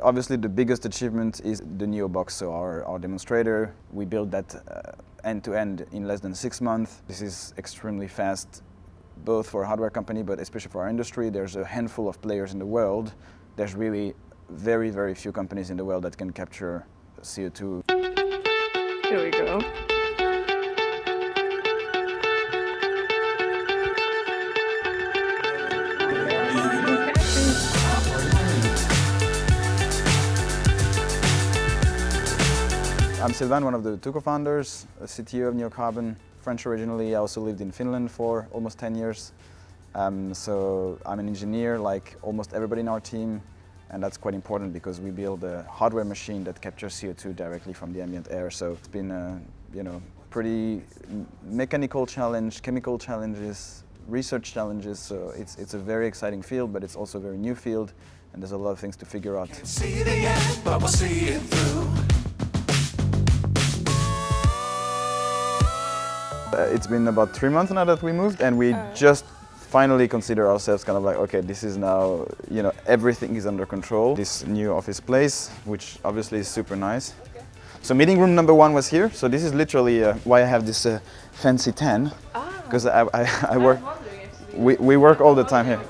obviously the biggest achievement is the NeoBox, so our demonstrator. We built that end-to-end in less than 6 months. This is extremely fast, both for a hardware company, but especially for our industry. There's a handful of players in the world. There's really very, very few companies in the world that can capture CO2. Here we go. I'm Silvain, one of the two co-founders, a CTO of NeoCarbon. French originally. I also lived in Finland for almost 10 years. So I'm an engineer like almost everybody in our team, and that's quite important because we build a hardware machine that captures CO2 directly from the ambient air. So it's been a pretty mechanical challenge, chemical challenges, research challenges. So it's a very exciting field, but it's also a very new field, and there's a lot of things to figure out. Can't see the end, but we'll see it through. It's been about 3 months now that we moved, and we just finally consider ourselves kind of like, okay, this is now, everything is under control. This new office place, which obviously is super nice. Okay. So meeting room number 1 was here. So this is literally why I have this fancy tan, because I work. We work all the time here.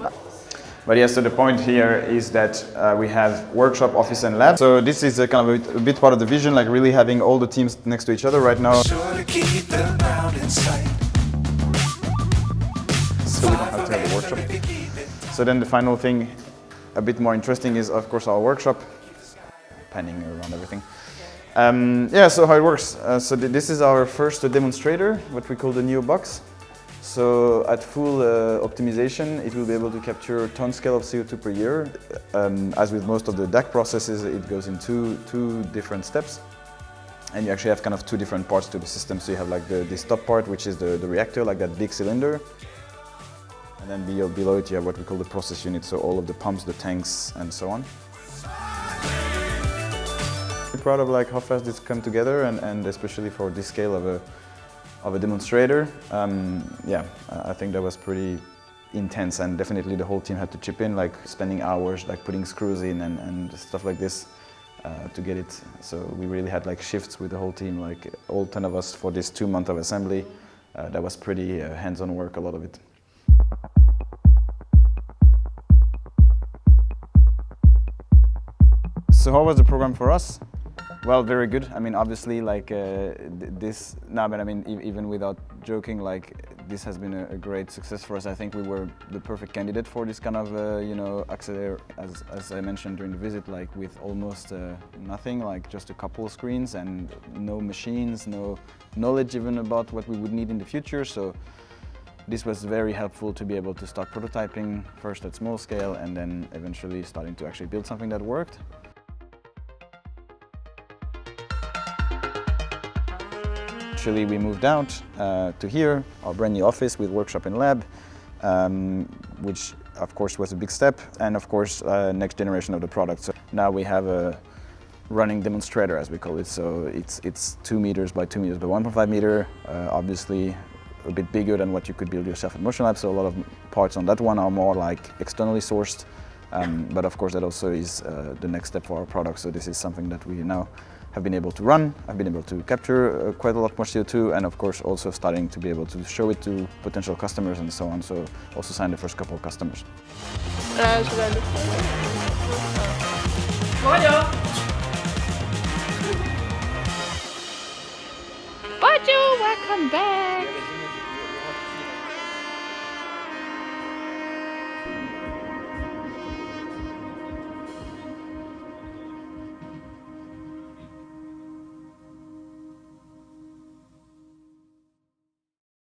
But yeah, so the point here is that we have workshop, office and lab. So this is a kind of a bit part of the vision, like really having all the teams next to each other right now. Sure to keep the ground in sight. So we don't have to have a workshop. So then the final thing, a bit more interesting, is of course our workshop. Panning around everything. So how it works. So this is our first demonstrator, what we call the NeoBox. So at full optimization, it will be able to capture ton scale of CO2 per year. As with most of the DAC processes, it goes in two different steps. And you actually have kind of 2 different parts to the system. So you have like this top part, which is the reactor, like that big cylinder. And then below it, you have what we call the process unit. So all of the pumps, the tanks, and so on. I'm proud of like how fast this come together, and especially for this scale of a demonstrator. I think that was pretty intense, and definitely the whole team had to chip in, like spending hours like putting screws in and stuff like this to get it. So we really had like shifts with the whole team, like all 10 of us for this 2 months of assembly. That was pretty hands-on work, a lot of it. So how was the program for us? Well, very good. I mean, obviously, like even without joking, like this has been a great success for us. I think we were the perfect candidate for this kind of, accelerator, as I mentioned during the visit, like with almost nothing, like just a couple of screens and no machines, no knowledge even about what we would need in the future. So this was very helpful to be able to start prototyping first at small scale, and then eventually starting to actually build something that worked. We moved out to here, our brand new office with workshop and lab, which of course was a big step, and of course next generation of the product. So now we have a running demonstrator, as we call it. So it's 2 meters by 2 meters by 1.5 meter, obviously a bit bigger than what you could build yourself at MotionLab. So a lot of parts on that one are more like externally sourced, but of course that also is the next step for our product. So this is something that we now have been able to run. I've been able to capture quite a lot more CO2, and of course also starting to be able to show it to potential customers and so on. So also signed the first couple of customers. Bonjour, welcome back.